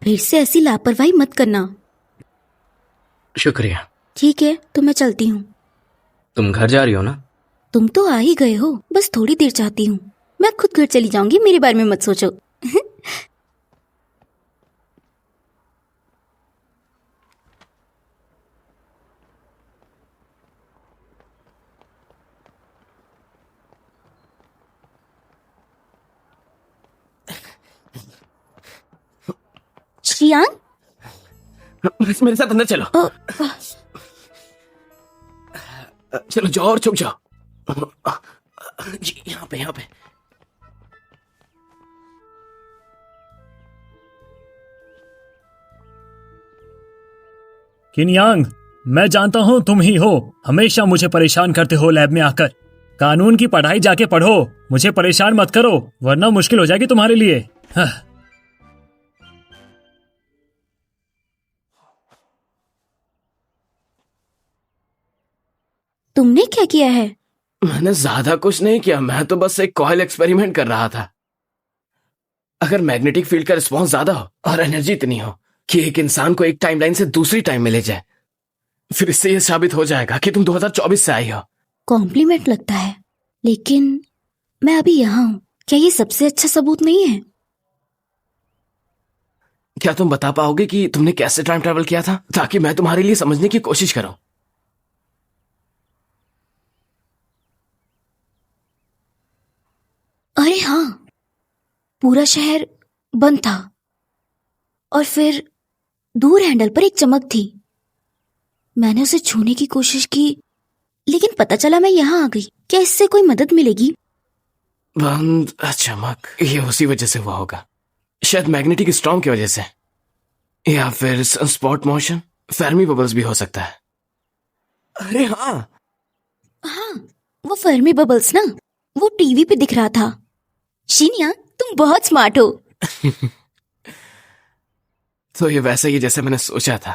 फिर से ऐसी लापरवाही मत करना। शुक्रिया। ठीक है, तो मैं चलती हूँ। तुम घर जा रही हो ना? तुम तो आ ही गए हो, बस थोड़ी देर चाहती हूँ। मैं खुद घर चली जाऊंगी, मेरे बारे में मत सोचो। श्रियांक, बस मेरे साथ अंदर चलो। चलो जाओ और छुप जाओ। जी यहाँ पे यहाँ पे। किनयांग, मैं जानता हूँ तुम ही हो। हमेशा मुझे परेशान करते हो लैब में आकर। कानून की पढ़ाई जाके पढ़ो, मुझे परेशान मत करो वरना मुश्किल हो जाएगी तुम्हारे लिए। तुमने क्या किया है? मैंने ज्यादा कुछ नहीं किया, मैं तो बस एक कॉइल एक्सपेरिमेंट कर रहा था। अगर मैग्नेटिक फील्ड का रिस्पॉन्स ज्यादा हो और एनर्जी इतनी हो कि एक इंसान को एक टाइमलाइन से दूसरी टाइम में ले जाए, फिर इससे यह साबित हो जाएगा कि तुम 2024 से आई हो। कॉम्प्लीमेंट लगता है, लेकिन मैं अभी यहाँ हूँ। क्या ये सबसे अच्छा सबूत नहीं है? क्या तुम बता पाओगे कि तुमने कैसे टाइम ट्रैवल किया था, ताकि मैं तुम्हारे लिए समझने की कोशिश करूं? अरे हाँ, पूरा शहर बंद था और फिर दूर हैंडल पर एक चमक थी। मैंने उसे छूने की कोशिश की, लेकिन पता चला मैं यहाँ आ गई। क्या इससे कोई मदद मिलेगी? बंद चमक, ये उसी वजह से हुआ होगा, शायद मैग्नेटिक स्टॉर्म की वजह से, या फिर सनस्पॉट मोशन, फेर्मी बबल्स भी हो सकता है। अरे हाँ हाँ, वो फर्मी बबल्स ना, वो टीवी पे दिख रहा था। शिनिया, तुम बहुत स्मार्ट हो। तो ये वैसा ही जैसे मैंने सोचा था।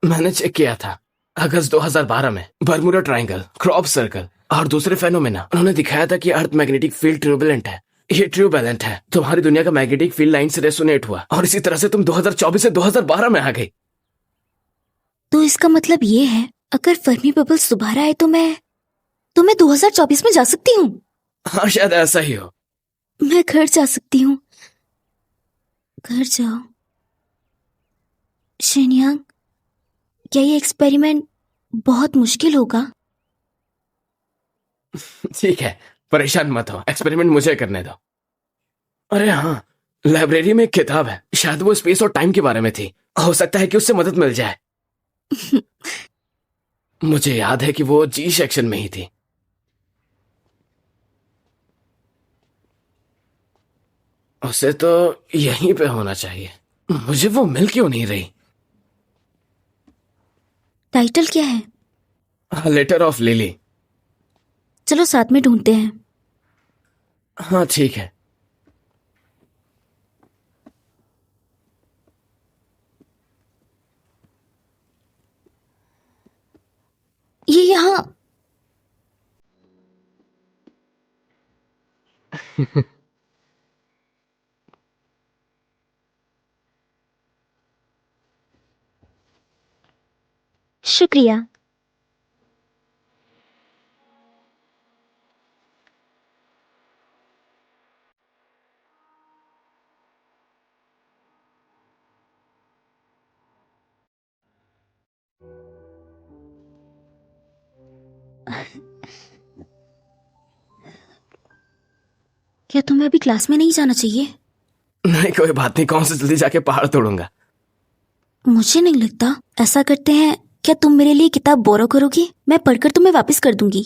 मैंने चेक किया था, अगस्त 2012 में बर्मुडा ट्रायंगल, क्रॉप सर्कल और दूसरे फेनोमेना उन्होंने दिखाया था कि अर्थ मैग्नेटिक फील्ड ट्यूबुलेंट है। ये ट्यूबुलेंट है, तुम्हारी दुनिया का मैग्नेटिक फील्ड लाइन से रेसोनेट हुआ और इसी तरह से तुम 2024 से 2012 में आ गई। तो इसका मतलब ये है, अगर फर्मी बबल्स दोबारा आए तो मैं 2024 में जा सकती हूँ। हाँ, शायद ऐसा ही हो। मैं घर जा सकती हूँ। घर जाओ। शिनियांग, क्या ये एक्सपेरिमेंट बहुत मुश्किल होगा? ठीक है, परेशान मत हो, एक्सपेरिमेंट मुझे करने दो। अरे हाँ, लाइब्रेरी में एक किताब है, शायद वो स्पेस और टाइम के बारे में थी। हो सकता है कि उससे मदद मिल जाए। मुझे याद है कि वो जी सेक्शन में ही थी। उसे तो यहीं पे होना चाहिए। मुझे वो मिल क्यों नहीं रही? टाइटल क्या है? Letter of Lily. चलो साथ में ढूंढते हैं। हाँ ठीक है। ये यहाँ। शुक्रिया। क्या तुम्हें अभी क्लास में नहीं जाना चाहिए? नहीं, कोई बात नहीं, कौन से जल्दी जाके पहाड़ तोड़ूंगा। मुझे नहीं लगता। ऐसा करते हैं, क्या तुम मेरे लिए किताब बोरो करोगी? मैं पढ़कर तुम्हें वापस कर दूंगी।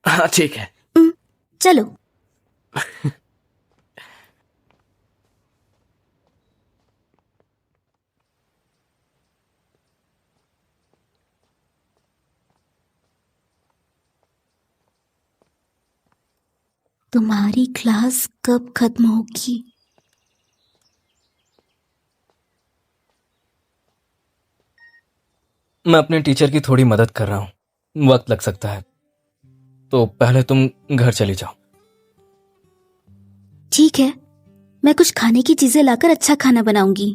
हाँ ठीक है। चलो। तुम्हारी क्लास कब खत्म होगी? मैं अपने टीचर की थोड़ी मदद कर रहा हूँ, वक्त लग सकता है, तो पहले तुम घर चली जाओ। ठीक है, मैं कुछ खाने की चीजें लाकर अच्छा खाना बनाऊंगी।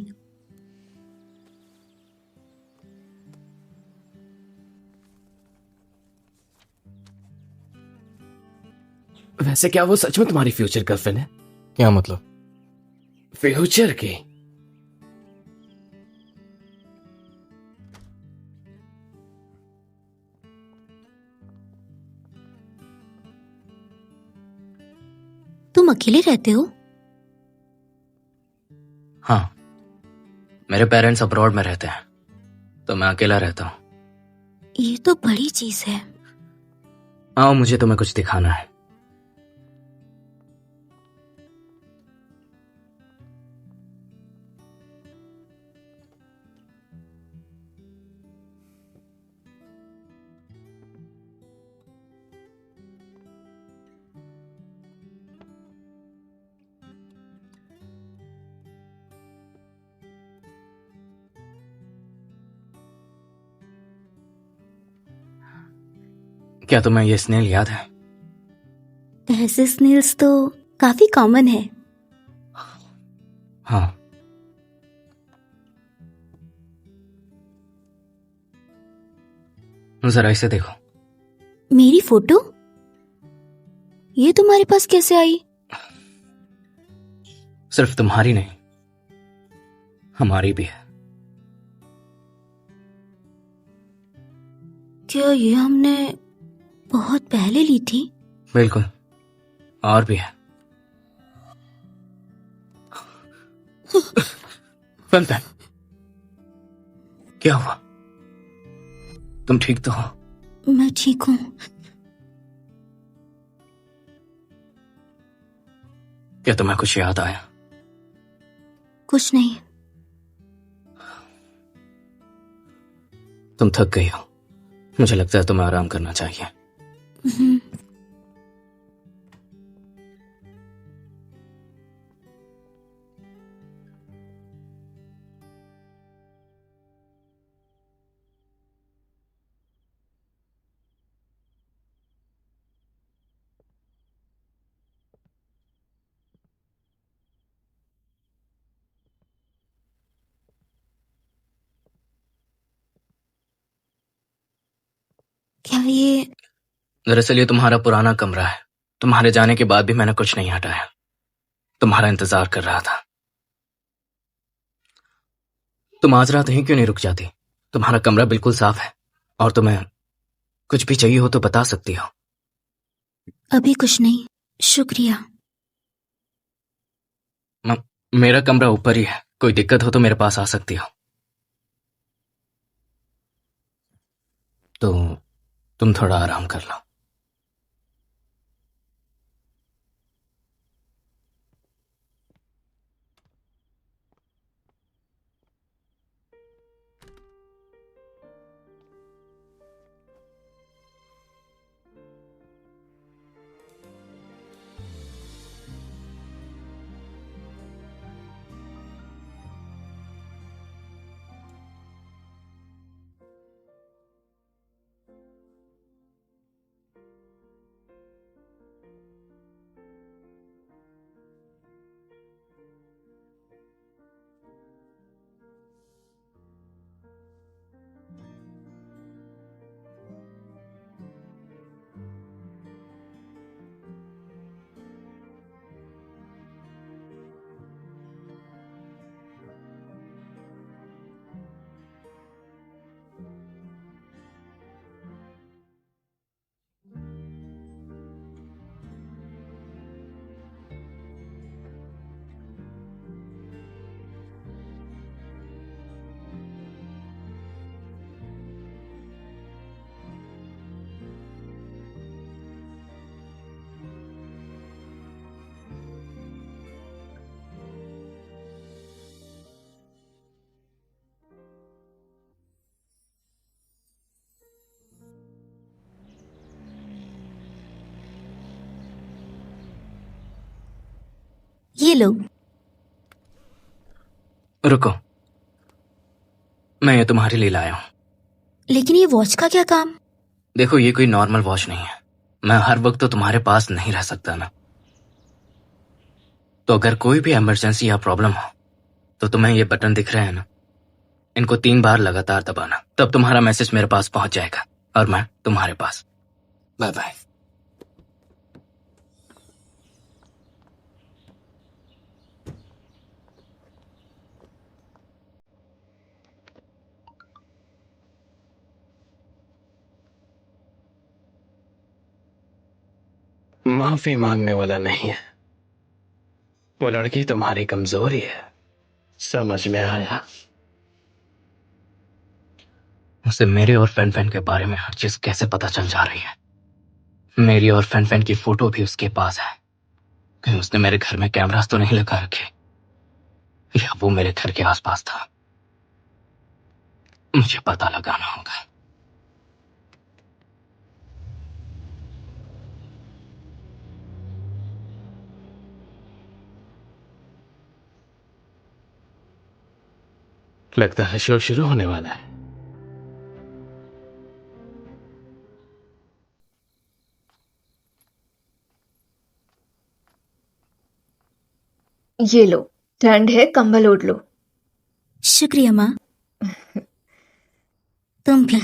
वैसे क्या वो सच में तुम्हारी फ्यूचर गर्लफ्रेंड है? क्या मतलब? फ्यूचर की। तुम अकेले रहते हो? हाँ, मेरे पेरेंट्स अब्रॉड में रहते हैं तो मैं अकेला रहता हूँ। ये तो बड़ी चीज है। आओ, मुझे तुम्हें कुछ दिखाना है। क्या तुम्हें ये स्नेल याद है? ऐसे स्नेल्स तो काफी कॉमन है। हाँ, जरा इसे देखो। मेरी फोटो? ये तुम्हारे पास कैसे आई? सिर्फ तुम्हारी नहीं, हमारी भी है। क्या ये हमने बहुत पहले ली थी? बिल्कुल, और भी है। फन, क्या हुआ? तुम ठीक तो हो? मैं ठीक हूँ। क्या तुम्हें कुछ याद आया? कुछ नहीं। तुम थक गई हो, मुझे लगता है तुम्हें आराम करना चाहिए। क्या ये? दरअसल ये तुम्हारा पुराना कमरा है। तुम्हारे जाने के बाद भी मैंने कुछ नहीं हटाया, तुम्हारा इंतजार कर रहा था। तुम आज रात यहीं क्यों नहीं रुक जाती? तुम्हारा कमरा बिल्कुल साफ है और तुम्हें कुछ भी चाहिए हो तो बता सकती हो। अभी कुछ नहीं, शुक्रिया। मेरा कमरा ऊपर ही है, कोई दिक्कत हो तो मेरे पास आ सकती हो। तो तुम थोड़ा आराम कर लो। ये लो। रुको, मैं ये तुम्हारे लिए लाया हूं। लेकिन ये वॉच का क्या काम? देखो, ये कोई नॉर्मल वॉच नहीं है। मैं हर वक्त तो तुम्हारे पास नहीं रह सकता ना। तो अगर कोई भी इमरजेंसी या प्रॉब्लम हो तो तुम्हें ये बटन दिख रहे हैं ना, इनको 3 बार लगातार दबाना, तब तुम्हारा मैसेज मेरे पास पहुंच जाएगा और मैं तुम्हारे पास। Bye bye. माफी मांगने वाला नहीं है। वो लड़की तुम्हारी कमजोरी है, समझ में आया? उसे मेरे और फैन फैन के बारे में हर चीज कैसे पता चल जा रही है? मेरी और फैन फैन की फोटो भी उसके पास है। कहीं उसने मेरे घर में कैमरास तो नहीं लगा रखे, या वो मेरे घर के आसपास था? मुझे पता लगाना होगा। लगता है शो शुरू होने वाला है। ये लो, ठंड है, कंबल ओढ़ लो। शुक्रिया माँ। तुम भी।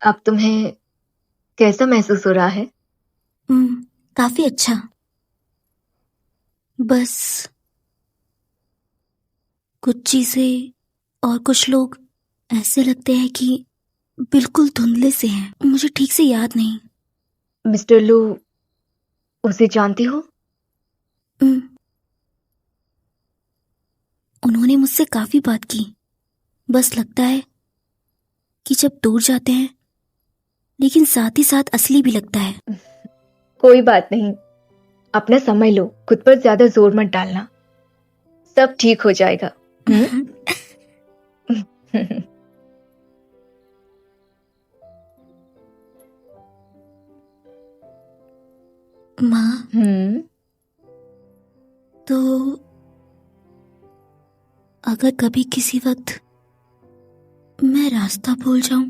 अब तुम्हें कैसा महसूस हो रहा है? काफी अच्छा। बस कुछ चीजें और कुछ लोग ऐसे लगते हैं कि बिल्कुल धुंधले से हैं, मुझे ठीक से याद नहीं। मिस्टर लू, उसे जानती हो? हम्म, उन्होंने मुझसे काफी बात की। बस लगता है कि जब दूर जाते हैं लेकिन साथ ही साथ असली भी लगता है। कोई बात नहीं, अपना समय लो, खुद पर ज्यादा जोर मत डालना, सब ठीक हो जाएगा। माँ, तो अगर कभी किसी वक्त मैं रास्ता भूल जाऊं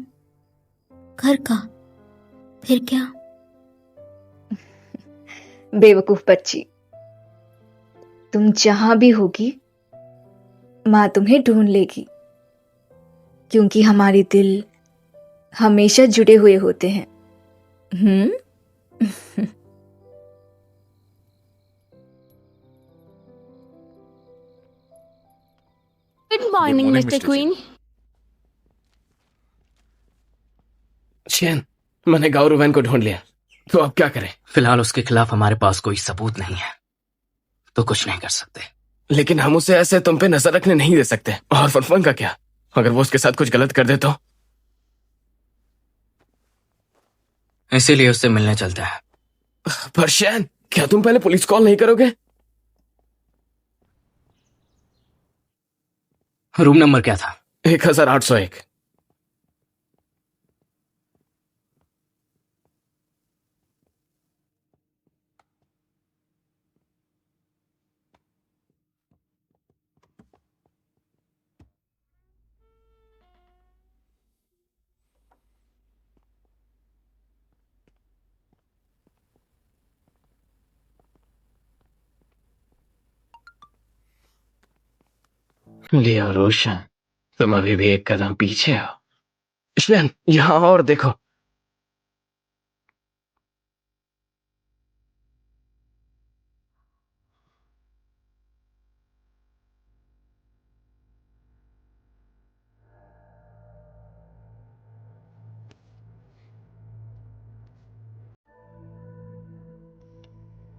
घर का, फिर क्या? बेवकूफ बच्ची, तुम जहां भी होगी माँ तुम्हें ढूंढ लेगी, क्योंकि हमारे दिल हमेशा जुड़े हुए होते हैं। Good morning mister Queen. चैन, मैंने गाउरू वैन को ढूंढ लिया, तो अब क्या करें? फिलहाल उसके खिलाफ हमारे पास कोई सबूत नहीं है, तो कुछ नहीं कर सकते। लेकिन हम उसे ऐसे तुम पे नजर रखने नहीं दे सकते। और फनफन का क्या? अगर वो उसके साथ कुछ गलत कर दे तो? इसीलिए उससे मिलने चलते हैं। पर शैन, क्या तुम पहले पुलिस कॉल नहीं करोगे? रूम नंबर क्या था? 1801। लियो रोशन, तुम अभी भी एक कदम पीछे हो। शैन, यहां और देखो।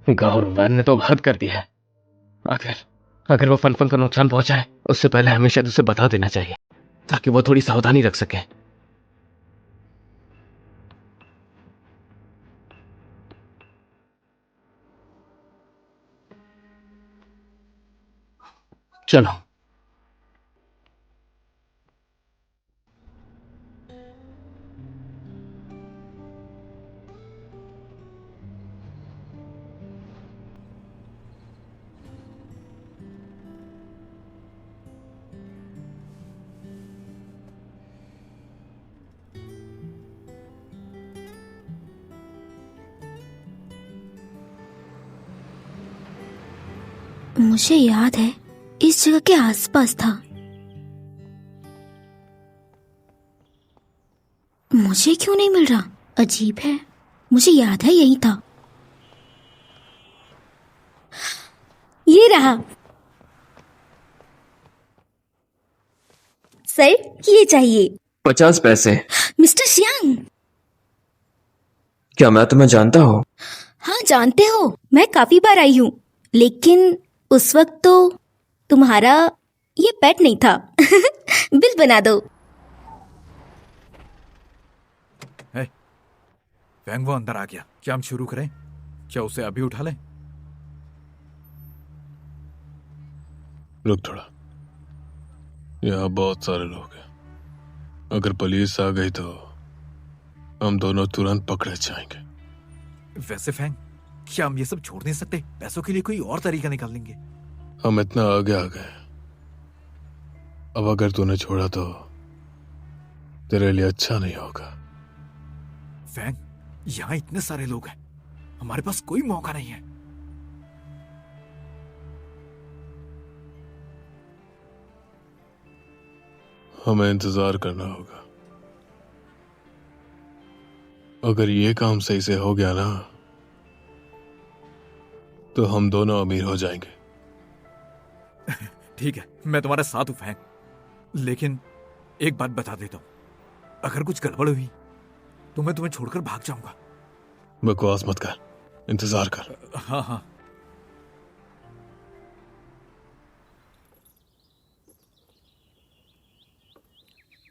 गाउरू वैन ने तो हद कर दिया है। अगर अगर वो फनफन को नुकसान पहुंचाए, उससे पहले हमें शायद उसे बता देना चाहिए, ताकि वो थोड़ी सावधानी रख सके। चलो। मुझे याद है इस जगह के आसपास था। मुझे क्यों नहीं मिल रहा? अजीब है, मुझे याद है यही था। ये रहा। सर, ये चाहिए। 50 पैसे। मिस्टर श्यांग, क्या मैं तुम्हें जानता हूँ? हाँ जानते हो, मैं काफी बार आई हूँ, लेकिन उस वक्त तो तुम्हारा ये पेट नहीं था। बिल बना दो। फैंग वो अंदर आ गया, क्या हम शुरू करें? क्या उसे अभी उठा लें? रुक थोड़ा, यहाँ बहुत सारे लोग हैं। अगर पुलिस आ गई तो हम दोनों तुरंत पकड़े जाएंगे। वैसे फैंग, क्या हम ये सब छोड़ नहीं सकते? पैसों के लिए कोई और तरीका निकाल लेंगे। हम इतना आगे आ गए, अब अगर तूने छोड़ा तो तेरे लिए अच्छा नहीं होगा। फैंग, यहाँ इतने सारे लोग हैं, हमारे पास कोई मौका नहीं है। हमें इंतजार करना होगा। अगर ये काम सही से हो गया ना, तो हम दोनों अमीर हो जाएंगे। ठीक है, मैं तुम्हारे साथ हूं फैंग, लेकिन एक बात बता देता हूं, अगर कुछ गड़बड़ हुई तो मैं तुम्हें छोड़कर भाग जाऊंगा। बकवास मत कर, इंतजार कर। हाँ हाँ।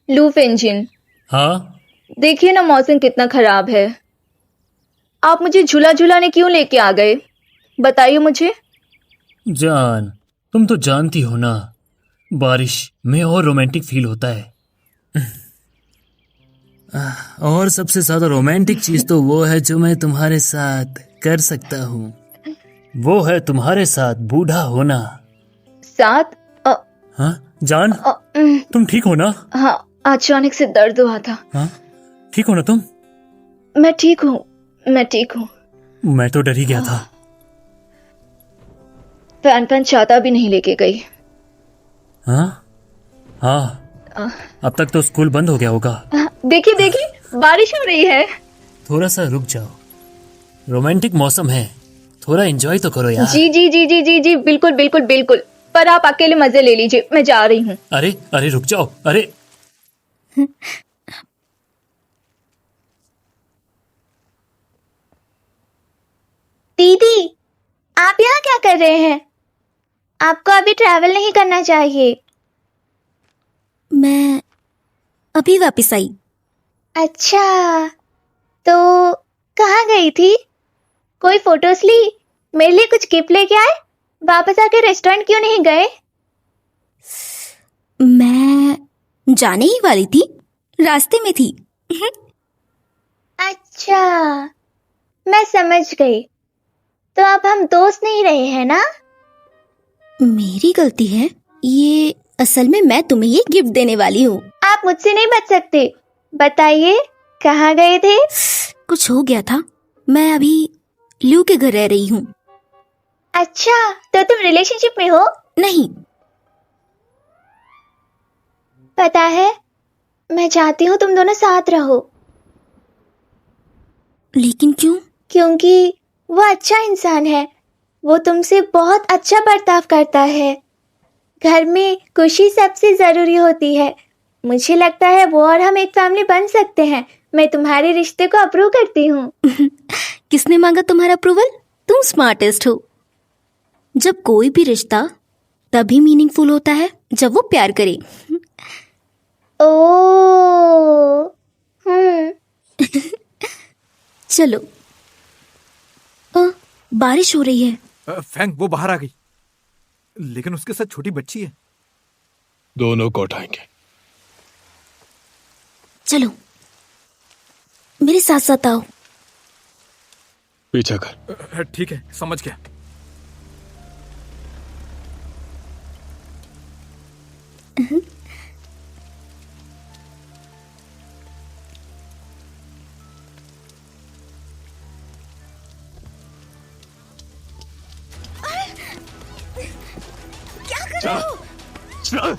लूफ इंजन, हाँ, देखिए ना मौसम कितना खराब है। आप मुझे झूला झूलाने क्यों लेके आ गए? बताइए मुझे। जान, तुम तो जानती हो ना, बारिश में और रोमांटिक फील होता है। और सबसे ज्यादा रोमांटिक चीज तो वो है जो मैं तुम्हारे साथ कर सकता हूँ। वो है तुम्हारे साथ बूढ़ा होना। साथ हाँ जान, तुम ठीक हो ना? हाँ, अचानक से दर्द हुआ था। हाँ, ठीक हो ना तुम? मैं ठीक हूँ, मैं ठीक हूँ। मैं तो डर ही गया था। फैन फैन छाता भी नहीं लेके गई। हाँ हाँ, अब तक तो स्कूल बंद हो गया होगा। देखिए देखिए, बारिश हो रही है। थोड़ा सा रुक जाओ, रोमांटिक मौसम है, थोड़ा एंजॉय तो करो यार। जी जी जी जी जी जी, बिल्कुल बिल्कुल बिल्कुल। पर आप अकेले मजे ले लीजिए, मैं जा रही हूँ। अरे अरे रुक जाओ, अरे। दीदी, आप यहाँ क्या कर रहे हैं? आपको अभी ट्रैवल नहीं करना चाहिए। मैं अभी वापस आई। अच्छा, तो कहाँ गई थी? कोई फोटोज ली? मेरे लिए कुछ गिफ्ट लेके आए? वापस आके रेस्टोरेंट क्यों नहीं गए? मैं जाने ही वाली थी, रास्ते में थी। अच्छा, मैं समझ गई। तो अब हम दोस्त नहीं रहे हैं ना? मेरी गलती है ये, असल में मैं तुम्हें ये गिफ्ट देने वाली हूँ। आप मुझसे नहीं बच सकते। बताइए, कहाँ गए थे? कुछ हो गया था, मैं अभी ल्यू के घर रह रही हूँ। अच्छा, तो तुम रिलेशनशिप में हो? नहीं। पता है, मैं चाहती हूँ तुम दोनों साथ रहो। लेकिन क्यों? क्योंकि वो अच्छा इंसान है। वो तुमसे बहुत अच्छा बर्ताव करता है। घर में खुशी सबसे जरूरी होती है। मुझे लगता है वो और हम एक फैमिली बन सकते हैं। मैं तुम्हारे रिश्ते को अप्रूव करती हूँ। किसने मांगा तुम्हारा अप्रूवल? तुम स्मार्टेस्ट हो। जब कोई भी रिश्ता तभी मीनिंगफुल होता है जब वो प्यार करे। ओ, चलो, बारिश हो रही है। फैंग, वो बाहर आ गई, लेकिन उसके साथ छोटी बच्ची है। दोनों को उठाएंगे। चलो, मेरे साथ साथ आओ। पीछा कर। ठीक है, समझ गया। क्या कर रहे हो? चल।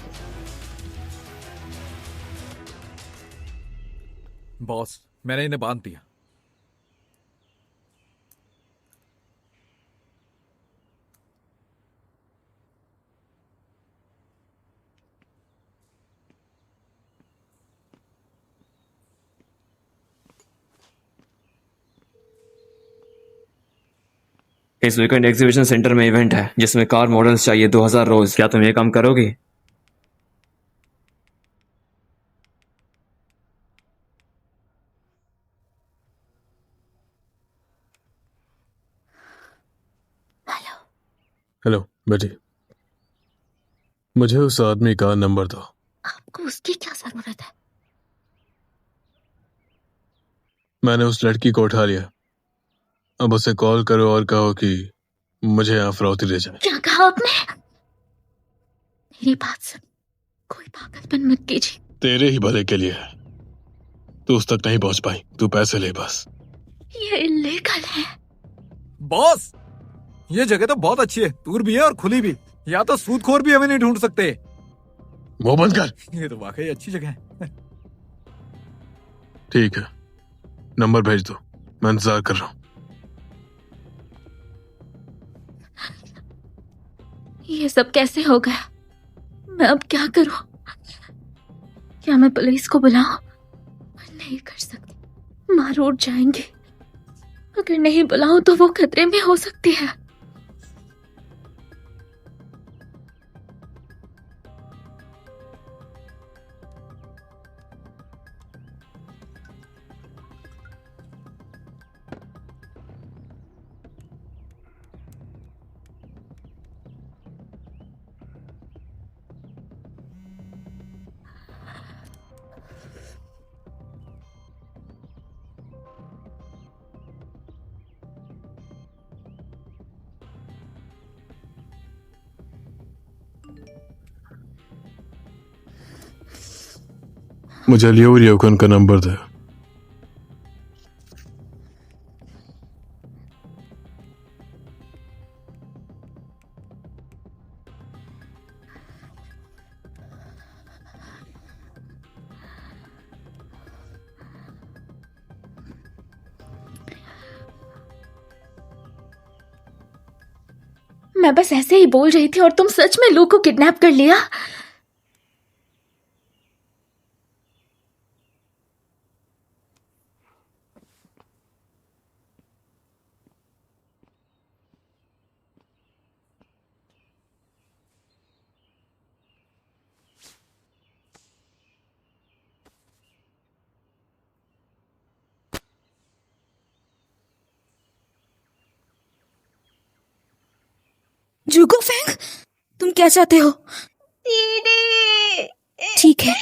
बॉस, मैंने इन्हें बांध दिया। इस वीकेंड एग्जीबिशन सेंटर में इवेंट है जिसमें कार मॉडल्स चाहिए 2000 रोज। क्या तुम ये काम करोगे? हेलो बेटी, मुझे उस आदमी का नंबर दो। आपको उसकी क्या जरूरत है? मैंने उस लड़की को उठा लिया। अब उसे कॉल करो और कहो कि मुझे यहाँ फरौती ले जाए। क्या कहा आपने? मेरी बात सुन, कोई पागलपन मत कीजिए। तेरे ही भले के लिए है। तू उस तक नहीं पहुंच पाई, तू पैसे ले बस। ये इल्लीगल है। बॉस, ये जगह तो बहुत अच्छी है, दूर भी है और खुली भी। या तो सूदखोर भी हमें नहीं ढूंढ सकते। मुंह बंद कर। ये तो वाकई अच्छी जगह है। ठीक है, नंबर भेज दो, मैं इंतजार कर रहा हूँ। ये सब कैसे हो गया? मैं अब क्या करूं? क्या मैं पुलिस को बुलाऊं? नहीं कर सकती, मार उठ जाएंगे। अगर नहीं बुलाऊं तो वो खतरे में हो सकती है। मुझे लियो रियोकन का नंबर दे। मैं बस ऐसे ही बोल रही थी और तुम सच में लू को किडनैप कर लिया। जुगो फेंग, तुम क्या चाहते हो? दीदी, ठीक है,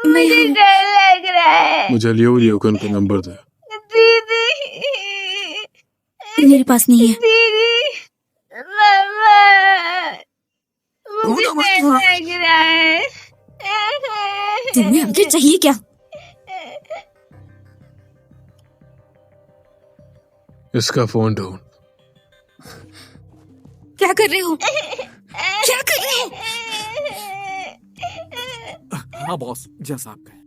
मैं मुझे हूँ। डर लग रहा है। मुझे लियो रियोकन का नंबर दे। दीदी, मेरे पास नहीं है। दीदी, मम्मा, मुझे डर लग रहा है। तुम्हें आगे चाहिए क्या? इसका फोन ढूंढ। क्या कर रहे हो? क्या कर रहे हो? हाँ बॉस, जैसा आप कहें।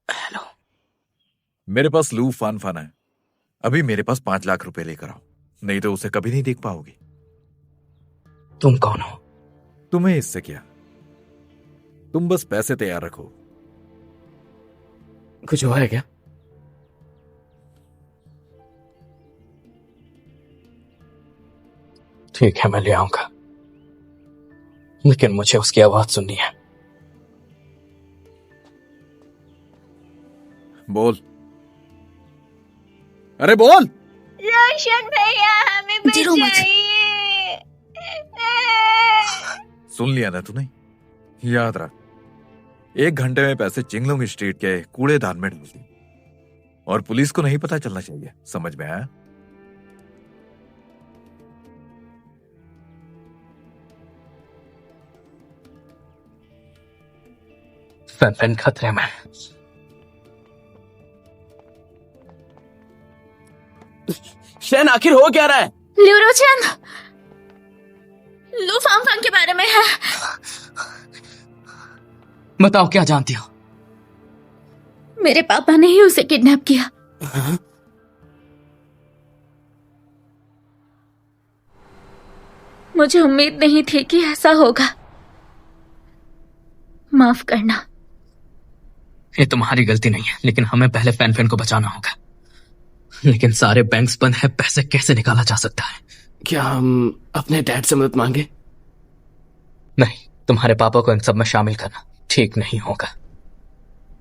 हेलो, मेरे पास लू फान फान है। अभी मेरे पास 5 लाख रुपए लेकर आओ, नहीं तो उसे कभी नहीं देख पाओगी। तुम कौन हो? तुम्हें इससे क्या, तुम बस पैसे तैयार रखो। कुछ हुआ है क्या? ठीक है, मैं ले आऊंगा, लेकिन मुझे उसकी आवाज सुननी है। बोल, अरे बोल। रोशन भैया, हमें जीरो मत। बचाइए। सुन लिया ना तूने? याद रख, 1 घंटे में पैसे चिंगलोंग स्ट्रीट के कूड़ेदान में डाल दी, और पुलिस को नहीं पता चलना चाहिए। समझ में आया? फैन खतरे में। शैन, आखिर हो क्या रहा है? ल्यूरोचन, लू फांग फांग के बारे में है। बताओ, क्या जानती हो? मेरे पापा ने ही उसे किडनैप किया। मुझे उम्मीद नहीं थी कि ऐसा होगा। माफ करना। ये तुम्हारी गलती नहीं है, लेकिन हमें पहले फैन फैन को बचाना होगा। लेकिन सारे बैंक्स बंद है, पैसे कैसे निकाला जा सकता है? क्या हम अपने डैड से मदद मांगे? नहीं, तुम्हारे पापा को इन सब में शामिल करना ठीक नहीं होगा।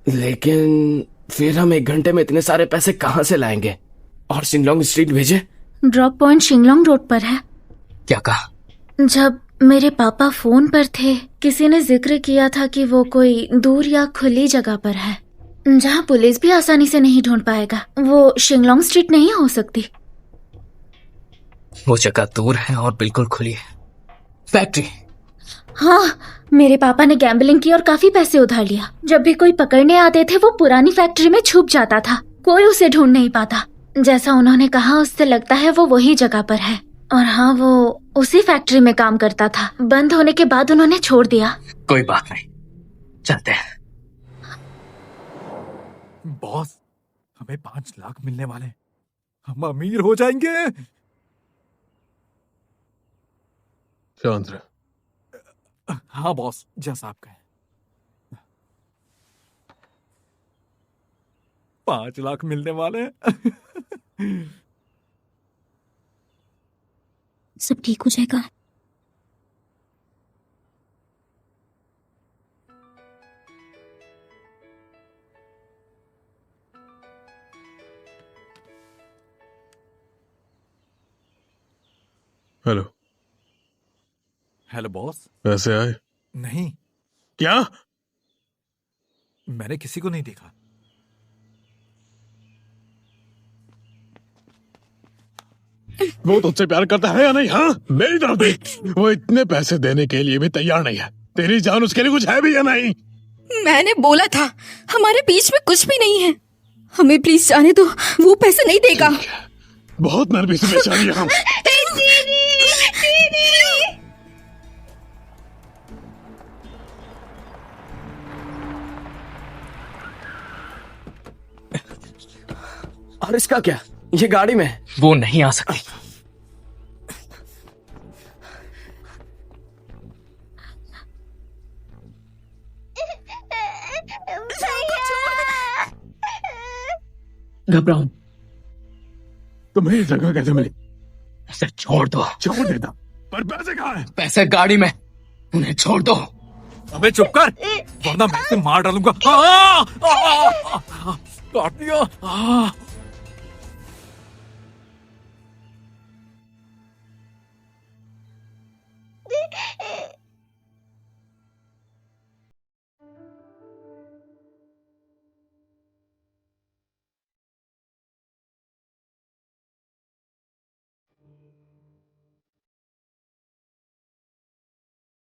लेकिन फिर हम 1 घंटे में इतने सारे पैसे कहाँ से लाएंगे? और शिंगलोंग स्ट्रीट भेजे? ड्रॉप पॉइंट शिंगलोंग रोड पर है। क्या कहा? जब मेरे पापा फोन पर थे, किसी ने जिक्र किया था कि वो कोई दूर या खुली जगह पर है, जहाँ पुलिस भी आसानी से नहीं ढूंढ पाएगा। वो शिंगलोंग स्ट्रीट नहीं हो सकती। वो जगह दूर है और बिल्कुल खुली है। फैक्ट्री। हाँ, मेरे पापा ने गैम्बलिंग की और काफी पैसे उधार लिया। जब भी कोई पकड़ने आते थे वो पुरानी फैक्ट्री में छुप जाता था, कोई उसे ढूंढ नहीं पाता। जैसा उन्होंने कहा, उससे लगता है वो वही जगह पर है। और हाँ, वो उसी फैक्ट्री में काम करता था। बंद होने के बाद उन्होंने छोड़ दिया। कोई बात नहीं, चलते हैं। बॉस, हमें 5 लाख मिलने वाले हैं। हम अमीर हो जाएंगे। शांत रहे। हाँ बॉस, जैसा आप कहें। 5 लाख मिलने वाले हैं। सब ठीक हो जाएगा। हेलो। Hello boss. पैसे आए? नहीं, क्या? मैंने किसी को नहीं देखा। वो तुझसे प्यार करता है या नहीं? हाँ, मेरी तरफ देख। वो इतने पैसे देने के लिए भी तैयार नहीं है। तेरी जान उसके लिए कुछ है भी या नहीं? मैंने बोला था हमारे बीच में कुछ भी नहीं है, हमें प्लीज जाने दो। वो पैसे नहीं देगा। बहुत नरमी से बेचारी है हम। और इसका क्या? ये गाड़ी में वो नहीं आ सकती। घबराओ। तुम्हें ये जगह कैसे मिली? उसे छोड़ दो। छोड़ देता, पर पैसे कहाँ हैं? पैसे गाड़ी में, उन्हें छोड़ दो। अबे चुप कर, वरना मैं इसे मार डालूंगा। काट दिया।